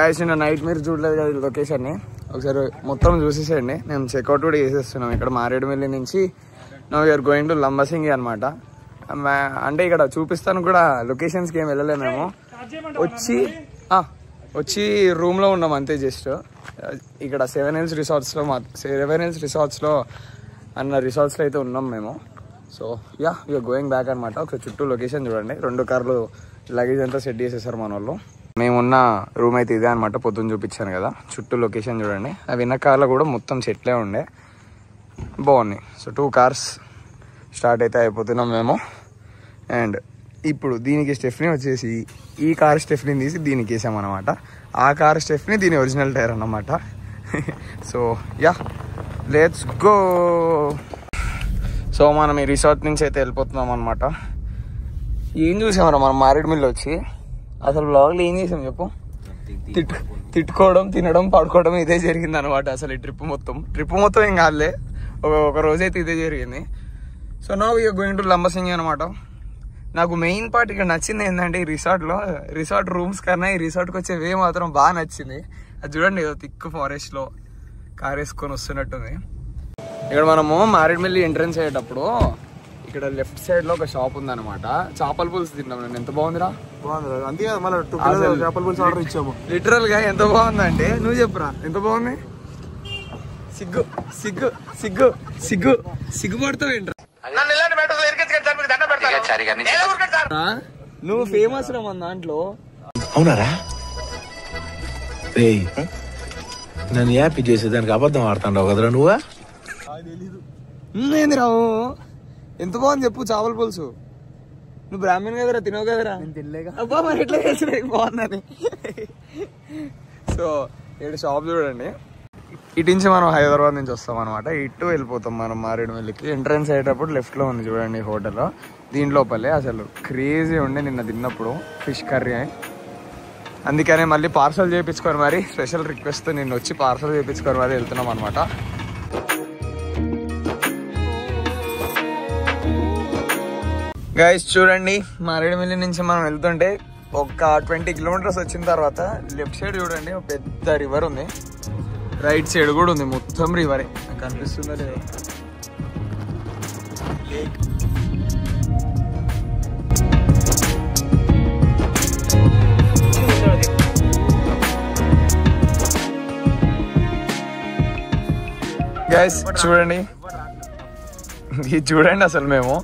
Guys నిన్న night మీరు చూడలేదు కదా లొకేషన్ని, ఒకసారి మొత్తం చూసేసేయండి. మేము చెక్అవుట్ కూడా చేసేస్తున్నాం ఇక్కడ మారేడుమిల్లి నుంచి. Now you are going to Lambasingi అనమాట. అంటే ఇక్కడ చూపిస్తాను కూడా, లొకేషన్స్కి ఏం వెళ్ళలే మేము. వచ్చి రూమ్లో ఉన్నాం అంతే. జస్ట్ ఇక్కడ 7 Hills రిసార్ట్స్లో అన్న రిసార్ట్స్లో అయితే ఉన్నాం మేము. So yeah you are going back అనమాట. ఒకసారి చుట్టూ లొకేషన్ చూడండి. 2 కార్లు లగేజ్ అంతా సెట్ చేసేసారు మన వాళ్ళు. మేమున్న రూమ్ అయితే ఇదే అనమాట, పొద్దున్న చూపించాను కదా. చుట్టూ లొకేషన్ చూడండి. ఆ విన్న కార్లో కూడా మొత్తం చెట్లే ఉండే, బాగున్నాయి. సో 2 కార్స్ స్టార్ట్ అయితే అయిపోతున్నాం మేము. అండ్ ఇప్పుడు దీనికి స్టెఫ్నీ వచ్చేసి ఈ కార్ స్టెఫ్నీ తీసి దీనికి వేసామన్నమాట. ఆ కార్ స్టెఫ్నీ దీని ఒరిజినల్ టైర్ అన్నమాట. So yeah let's go. So మనం ఈ రిసార్ట్ నుంచి అయితే వెళ్ళిపోతున్నాం అనమాట. ఏం చూసామరా మనం మారేడుమిల్లి వచ్చి? అసలు బ్లాగ్లో ఏం చేసాం చెప్పు? తిట్టుకోవడం, తినడం, పడుకోవడం ఇదే జరిగింది అనమాట. అసలు ఈ ట్రిప్ మొత్తం ఏం కాదులే, ఒక రోజైతే ఇదే జరిగింది. So now you are going to Lambasingi అనమాట. నాకు మెయిన్ పార్ట్ ఇక్కడ నచ్చింది ఏంటంటే, ఈ రిసార్ట్ రూమ్స్ కన్నా ఈ రిసార్ట్కి వచ్చే వే మాత్రం బాగా నచ్చింది. అది చూడండి, ఏదో థిక్ ఫారెస్ట్లో కార్ వేసుకొని వస్తున్నట్టుంది. ఇక్కడ మనము మారేడుమిల్లి ఎంట్రన్స్ అయ్యేటప్పుడు ఇక్కడ లెఫ్ట్ సైడ్ లో ఒక షాప్ ఉంది అనమాట. చేపల పులుసు తిన్నాం నేను. ఎంత బాగుందిరా? అంతే కదా, మళ్ళీ చేపల పులుసు ఆర్డర్ ఇచ్చాము. లిటరల్ గా ఎంత బాగుందంటే, నువ్వు చెప్పురా ఎంత బాగుంది. సిగ్గుపడతావు ఏంట్రా? నువ్వు ఫేమస్ రా మన దాంట్లో. అవునారా? నన్ను హ్యాపీ చేసేదానికి అబద్ధం ఆడుతాండవు కదరా నువ్వా? ఏంది రావు, ఎంత బాగుంది చెప్పు చేపల పులుసు. నువ్వు బ్రాహ్మణ్ కదరా, తినవు కదరా? అబ్బా మరి ఎట్లా చేసిన బాగుందని. సో ఇక్కడ షాప్ చూడండి. ఇటు నుంచి మనం హైదరాబాద్ నుంచి వస్తాం అనమాట. ఇటు వెళ్ళిపోతాం మనం మారేడుమిల్లికి. ఎంట్రన్స్ అయ్యేటప్పుడు లెఫ్ట్ లో ఉంది చూడండి హోటల్. దీని లోపలే అసలు క్రేజీ ఉండే నిన్న తిన్నప్పుడు ఫిష్ కర్రీ. అందుకనే మళ్ళీ పార్సల్ చేయించుకొని మరి స్పెషల్ రిక్వెస్ట్ నిన్న వచ్చి పార్సల్ చేయించుకొని మరి వెళ్తున్నాం అనమాట. గైస్ చూడండి, మారేడుమిల్లి నుంచి మనం వెళ్తుంటే ఒక 20 kilometers వచ్చిన తర్వాత లెఫ్ట్ సైడ్ చూడండి ఒక పెద్ద రివర్ ఉంది. రైట్ సైడ్ కూడా ఉంది, మొత్తం రివరే. నాకు కనిపిస్తుందా లేదా? లేక్. గైస్ చూడండి, ఇది చూడండి అసలు మేము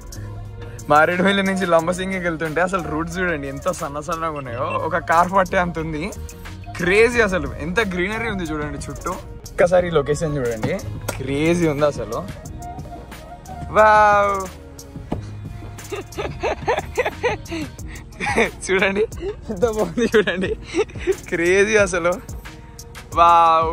మారేడుమిల్లి నుంచి లంబసింగికి వెళ్తుంటే అసలు రూట్స్ చూడండి ఎంత సన్నగా ఉన్నాయో. ఒక కార్ పట్టే అంత ఉంది. క్రేజీ అసలు, ఎంత గ్రీనరీ ఉంది చూడండి చుట్టూ. ఒక్కసారి లొకేషన్ చూడండి, క్రేజీ ఉంది అసలు. వావ్ చూడండి ఎంత బాగుంది చూడండి, క్రేజీ అసలు. వావ్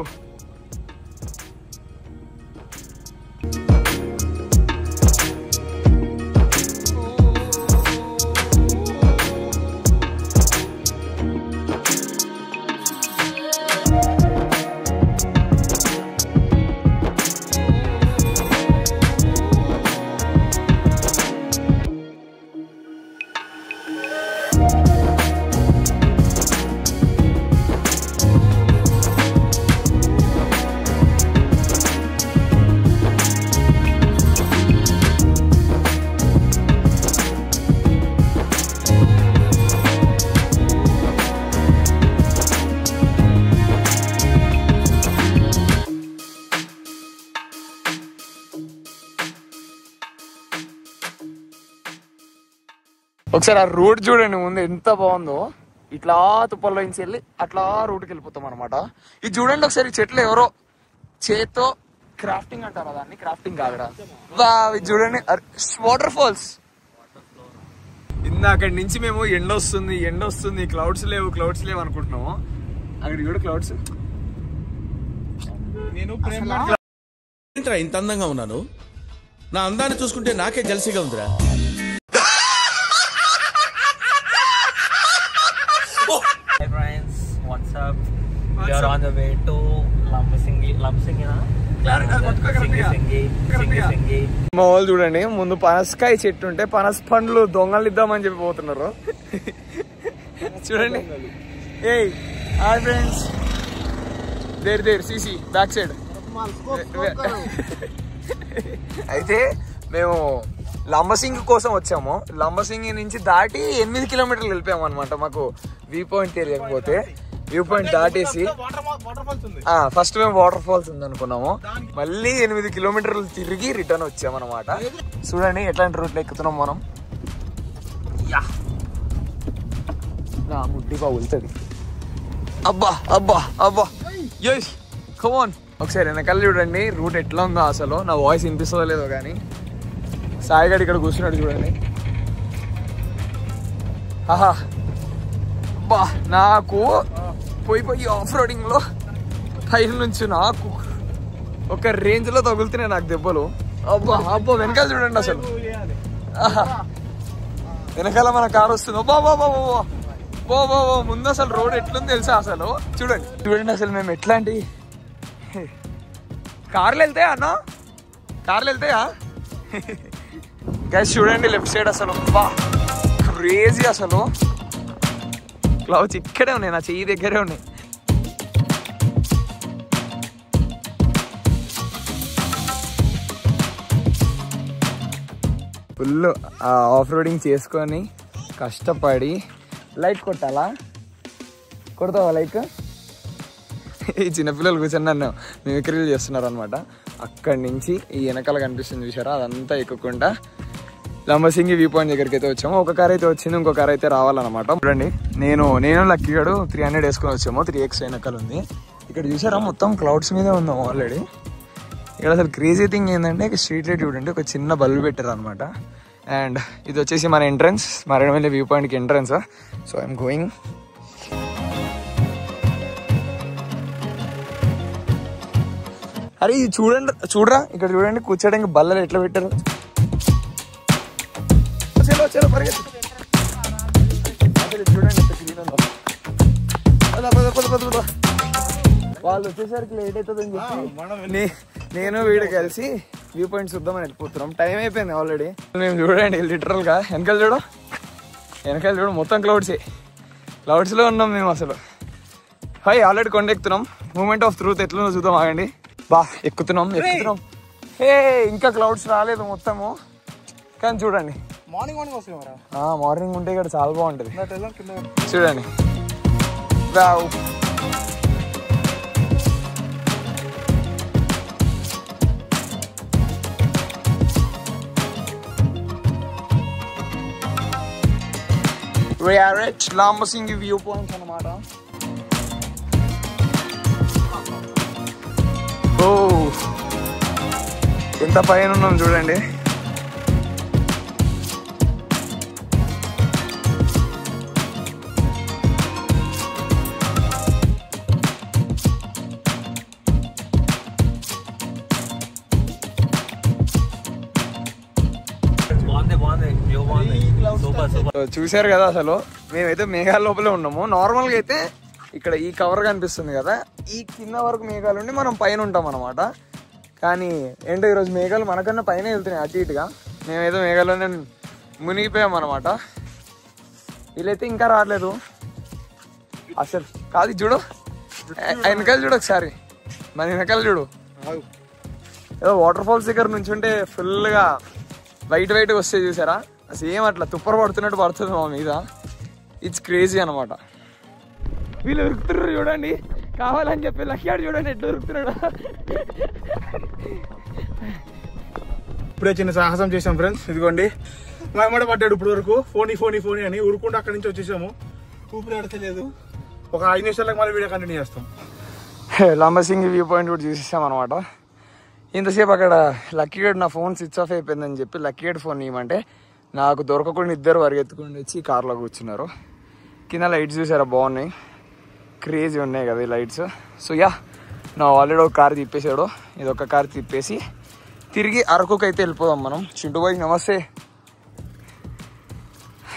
ఒకసారి ఆ రూట్ చూడండి ముందు ఎంత బాగుందో. ఇట్లా తుప్పల్లో నుంచి వెళ్ళి అట్లా రూట్కి వెళ్ళిపోతాం అనమాట. ఇది చూడండి ఒకసారి, చెట్లు ఎవరో చేత్తో క్రాఫ్టింగ్ అంటారా దాన్ని? క్రాఫ్టింగ్ కాదురా. ఇది చూడండి వాటర్ ఫాల్స్. ఇందాకడి నుంచి మేము ఎండ వస్తుంది, క్లౌడ్స్ లేవు అనుకుంటున్నాము. అక్కడ కూడా క్లౌడ్స్. నేను ఇంత అందంగా ఉన్నాను, నా అందాన్ని చూసుకుంటే నాకే జలసిగా ఉందిరా. Hi friends, what's up? We are on the way to Lambasingi na? Singi. మా వాళ్ళు చూడండి ముందు పనసకాయ చెట్టు ఉంటే పనస పండ్లు దొంగలు ఇద్దామని చెప్పి పోతున్నారు. చూడండి, hi friends, there CC back side. అయితే మేము లంబసింగి కోసం వచ్చాము. లంబసింగి నుంచి దాటి 8 కిలోమీటర్లు వెళ్ళిపోయాము అనమాట. మాకు వ్యూ పాయింట్ తెలియకపోతే వ్యూ పాయింట్ దాటేసి ఫస్ట్ మేము వాటర్ ఫాల్స్ ఉంది అనుకున్నాము. మళ్ళీ 8 కిలోమీటర్లు తిరిగి రిటర్న్ వచ్చామన్నమాట. చూడండి ఎట్లాంటి రూట్లో ఎక్కుతున్నాం మనం. నా ముట్టి బాగులుతుంది. అబ్బా అబ్బా అబ్బా యస్ కమాన్. ఒకసారి వెనకాల చూడండి రూట్ ఎట్లా ఉందో. అసలు నా వాయిస్ వినిపిస్తుందో లేదో కానీ సాయిగాడు ఇక్కడ కూర్చున్నాడు చూడండి. ఆహా అబ్బా, నాకు పోయి ఆఫ్ రోడింగ్లో పైన నుంచి నాకు ఒక రేంజ్లో తగులుతున్నాయి నాకు దెబ్బలు. అబ్బా అబ్బా వెనకాల చూడండి అసలు. వెనకాల మన కారు వస్తుంది. అబ్బా బాబా బాబా బాబా ముందు అసలు రోడ్ ఎట్లుంది తెలుసా అసలు. చూడండి అసలు మేము ఎట్లాంటి కార్లు వెళ్తాయా అన్న, కార్లు వెళ్తాయా గైస్. చూడండి లెఫ్ట్ సైడ్ అసలు బా క్రేజీ అసలు. క్లౌడ్స్ ఇక్కడే ఉన్నాయి, నా చెయ్యి దగ్గరే ఉన్నాయి. ఫుల్ ఆఫ్ రోడింగ్ చేసుకొని కష్టపడి లైట్ కొట్టాలా, కొడతావా లైక్? ఈ చిన్నపిల్లలు కూర్చొని నన్ను మిమిక్రీలు చేస్తున్నారు అనమాట. అక్కడి నుంచి ఈ వెనకాల కనిపిస్తుంది చూసారా, అదంతా ఎక్కుకుండా లంబసింగి వ్యూ పాయింట్ దగ్గరికి అయితే వచ్చాము. ఒక కార్ అయితే వచ్చింది, ఇంకో కార్ అయితే రావాలన్నమాట. చూడండి నేను లక్కీగాడు 300 వేసుకొని వచ్చాము. 3X వెనకాల ఉంది. ఇక్కడ చూసారా మొత్తం క్లౌడ్స్ మీదే ఉన్నాము ఆల్రెడీ. ఇక్కడ అసలు క్రేజీ థింగ్ ఏంటంటే స్ట్రీట్ లైట్ చూడండి, ఒక చిన్న బల్బు పెట్టారు అనమాట. అండ్ ఇది వచ్చేసి మన ఎంట్రన్స్, మరేడుమల్లి వ్యూ పాయింట్కి ఎంట్రన్స్. So I'm going. అరే ఇది చూడరా ఇక్కడ చూడండి కూర్చోడానికి బల్లలు ఎట్లా పెట్టారు. చలో పరిగెత్తు. అసలు చూడండి వాళ్ళు వచ్చేసరికి లేట్ అవుతుందని చెప్పి నేను వీడు కలిసి వ్యూ పాయింట్ చూద్దామని వెళ్ళిపోతున్నాం. టైం అయిపోయింది ఆల్రెడీ. మేము చూడండి లిటరల్ గా వెనకాల చూడు మొత్తం క్లౌడ్స్లో ఉన్నాం మేము అసలు. హాయ్ ఆల్రెడీ కొండ ఎక్కుతున్నాం. మూమెంట్ ఆఫ్ ట్రూత్ ఎట్లుందో చూద్దాం ఆగండి. బా ఎక్కుతున్నాం. ఏ ఇంకా క్లౌడ్స్ రాలేదు మొత్తము, కానీ చూడండి మార్నింగ్ ఉంటే ఇక్కడ చాలా బాగుంటుంది. చూడండి లంబసింగి వ్యూ పాయింట్ అన్నమాట. ఓ ఎంత పైన ఉన్నాం చూడండి. చూసారు కదా అసలు మేమైతే మేఘాల లోపలే ఉన్నాము. నార్మల్గా అయితే ఇక్కడ ఈ కవర్ కనిపిస్తుంది కదా, ఈ కింద వరకు మేఘాలు ఉండి మనం పైన ఉంటాం అనమాట. కానీ ఏంటో ఈరోజు మేఘాలు మనకన్నా పైన వెళ్తున్నాయి అటు ఇటుగా. మేమైతే మేఘాల్లోనే మునిగిపోయాం అనమాట. వీళ్ళైతే ఇంకా రావట్లేదు అసలు. కాదు చూడు వెనకాల చూడు ఒకసారి, మన వెనకాల చూడు. ఏదో వాటర్ ఫాల్స్ దగ్గర నుంచి ఉంటే ఫుల్గా వైట్గా వస్తాయి చూసారా, సేమ్ అట్లా తుప్పర పడుతున్నట్టు పడుతుంది మా మీద. ఇట్స్ క్రేజీ అనమాట. వీళ్ళు ఉరుకుతున్నారు చూడండి, కావాలని చెప్పి లక్ష్యాడు చూడండి ఎట్లా ఉరుకుతున్నాడు. ఇప్పుడే చిన్న సాహసం చేసాం ఫ్రెండ్స్. ఇదిగోండి మా అమ్మడ పడ్డాడు ఇప్పుడు వరకు ఫోనీ అని ఉరుకుంటూ అక్కడి నుంచి వచ్చేసాము. ఊపిరి ఆడతలేదు. ఒక 5 నిమిషాలకు మళ్ళీ వీడియో కంటిన్యూ చేస్తాం. లంబసింగి వ్యూ పాయింట్ కూడా చూసేసాం అనమాట. ఇంతసేపు అక్కడ లక్కీగడ్ నా ఫోన్ స్విచ్ ఆఫ్ అయిపోయిందని చెప్పి లక్కీగడ్ ఫోన్ ఇవ్వమంటే నాకు దొరకకుండా ఇద్దరు పరిగెత్తుకుని వచ్చి కార్లో కూర్చున్నారు. కింద లైట్స్ చూసారా బాగున్నాయి, క్రేజీ ఉన్నాయి కదా ఈ లైట్స్. సో యా నా ఆల్రెడీ ఒక కార్ తిప్పేసాడు, ఇది ఒక కార్ తిప్పేసి తిరిగి అరకుకి అయితే వెళ్ళిపోదాం మనం. చింటూ బాయ్ నమస్తే.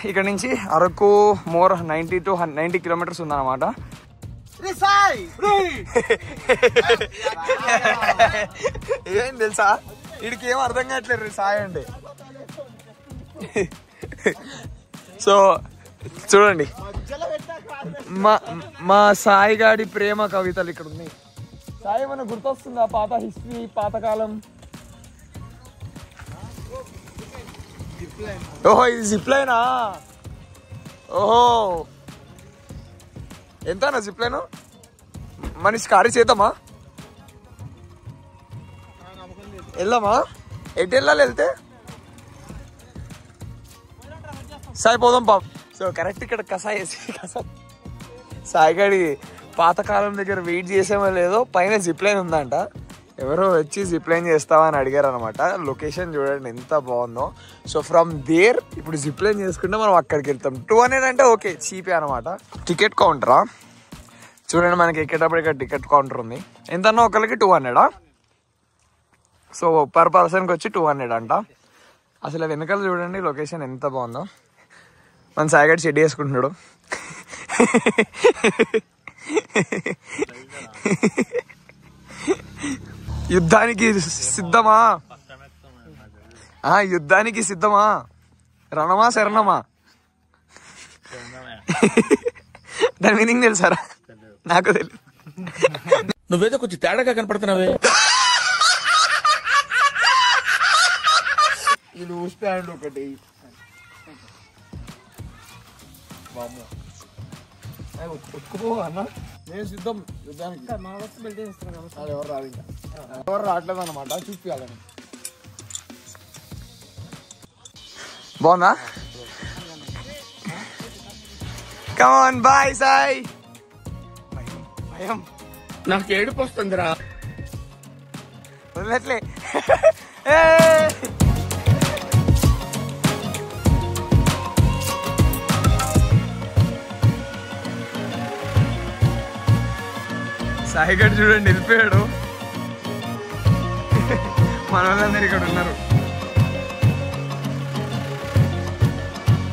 ఇక్కడ నుంచి అరకు మోర్ 90 to 90 కిలోమీటర్స్ ఉందన్నమాట. ఏం తెలుసా వీడికి ఏం అర్థం కావట్లేదు సాయి అంటే. సో చూడండి మా సాయి గాడి ప్రేమ కవితలు ఇక్కడ ఉన్నాయి. సాయి ఏమన్నా గుర్తొస్తుందా పాత హిస్టరీ, పాతకాలం? ఓహో ఇది జిప్ లైనా? ఓహో ఎంతనా జిప్ లైన్? మనిషి కారీ చేద్దామా? వెళ్దామా? ఎటు వెళ్ళాలి? వెళ్తే సాయి పోదాం పాప. సో కరెక్ట్ ఇక్కడ సాయిగాడి పాతకాలం దగ్గర వెయిట్ చేసామో లేదో పైన జిప్ లైన్ ఉందంట. ఎవరో వచ్చి జిప్ లైన్ చేస్తావా అని అడిగారు అనమాట. లొకేషన్ చూడండి ఎంత బాగుందో. సో ఫ్రమ్ దేర్ ఇప్పుడు జిప్ లైన్ చేసుకుంటే మనం అక్కడికి వెళ్తాం. 200 అంటే ఓకే చీపే అనమాట. టికెట్ కౌంటరా చూడండి, మనకి ఎక్కేటప్పుడు ఇక్కడ టికెట్ కౌంటర్ ఉంది. ఎంతన్నా ఒకరికి 200. సో పర్ పర్సన్కి వచ్చి 200 అంట. అసలు వెనకాల చూడండి లొకేషన్ ఎంత బాగుందో. మన సాయిగాడు షెడ్ వేసుకుంటున్నాడు. యుద్ధానికి సిద్ధమా? యుద్ధానికి సిద్ధమా? రణమా శరణమా? దాని మీనింగ్ తెలుసారా? నాకు తెలియదు. నువ్వేదో కొంచెం తేడాగా కనపడుతున్నావే. ఈ లూజ్ ప్యాంట్ ఒకటి ఒప్పుకో అన్న. నేను సిద్ధం యుద్ధానికి. అది ఎవరు రాదు, ఇంకా ఎవరు రావట్లేదు అనమాట. చూపించాలని బాగుందా? Come on boy Sai. భయం నాకు ఏడుపు వస్తుందిరా. వదిలేట్లే. సాయిగడ్ చూడండి వెళ్ళిపోయాడు. మన వాళ్ళందరూ ఇక్కడ ఉన్నారు.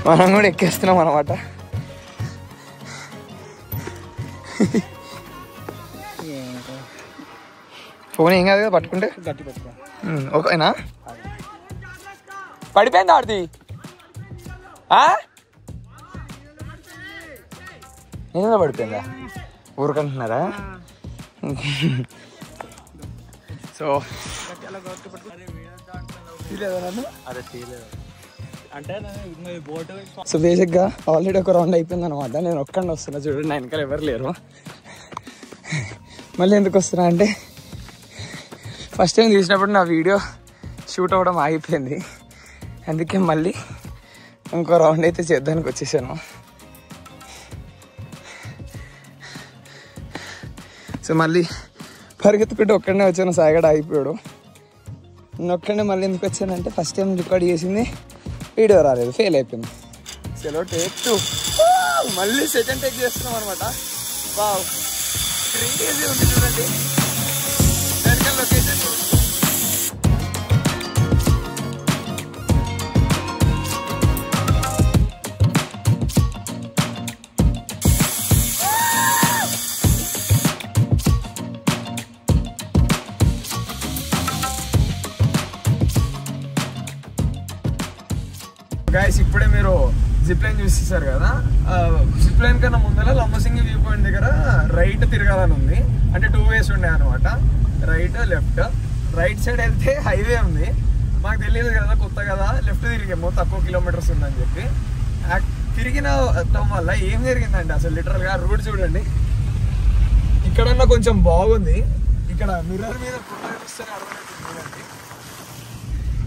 మనం కూడా ఎక్కేస్తున్నాం అనమాట. ఫోన్ ఏం కాదు కదా పట్టుకుంటే? ఓకేనా? పడిపోయింది ఆడిది. నేను పడిపోయిందా? ఊరుకుంటున్నారా? సో సో బేసిక్గా ఆల్రెడీ ఒక రౌండ్ అయిపోయింది అనమాట. నేను ఒక్కడిని వస్తున్నా చూడండి, నా వెనకాల ఎవరు లేరు. మళ్ళీ ఎందుకు వస్తున్నా అంటే ఫస్ట్ టైం తీసినప్పుడు నా వీడియో షూట్ అవ్వడం ఆగిపోయింది. అందుకే మళ్ళీ ఇంకో రౌండ్ అయితే చేద్దానికి వచ్చేసాను. సో మళ్ళీ పరిగెత్తుకుంటే ఒక్కడనే వచ్చాను. సాయిగడ అయిపోయాడు. నేను ఒక్కడనే మళ్ళీ ఎందుకు వచ్చానంటే ఫస్ట్ టైం రికార్డ్ చేసింది వీడియో రాలేదు, ఫెయిల్ అయిపోయింది. చలో టేక్ 2. మళ్ళీ సెకండ్ టేక్ చేస్తున్నాం అనమాట. వావ్ క్రేజీ ఉంది చూడండి లొకేషన్. గైస్ ఇప్పుడే మీరు జిప్ లైన్ చూసేసారు కదా. జిప్ లైన్ కన్నా ముందర లంబసింగి వ్యూ పాయింట్ దగ్గర రైట్ తిరగాలని ఉంది. అంటే 2 వేస్ ఉండే అనమాట, రైట్ లెఫ్ట్. రైట్ సైడ్ వెళ్తే హైవే ఉంది. మాకు తెలియదు కదా, కొత్త కదా, లెఫ్ట్ తిరిగాము తక్కువ కిలోమీటర్స్ ఉందని చెప్పి. తిరిగిన వల్ల ఏం జరిగిందండి అసలు లిటరల్గా రూట్ చూడండి. ఇక్కడన్నా కొంచెం బాగుంది. ఇక్కడ మిర్రర్ మీద బురద చూస్తేనే అర్థమవుతుంది.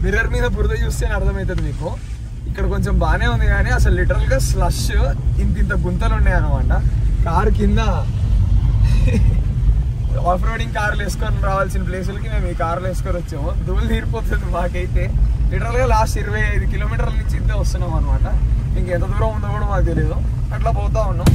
మిర్రర్ మీద బురద చూస్తేనే అర్థమవుతుంది మీకు. ఇక్కడ కొంచెం బాగానే ఉంది కానీ అసలు లిటరల్గా స్లష్ ఇంత గుంతలు ఉన్నాయి అనమాట. కారు కింద ఆఫ్ రోడింగ్ కార్లు వేసుకొని రావాల్సిన ప్లేసులకి మేము ఈ కార్లు వేసుకొని వచ్చాము. ధూళి తీరిపోతుంది మాకైతే. లిటరల్గా లాస్ట్ 25 కిలోమీటర్ల నుంచి ఇంతే వస్తున్నాం అనమాట. ఇంకెంత దూరం ఉందో కూడా మాకు తెలియదు. అట్లా పోతా ఉన్నాం.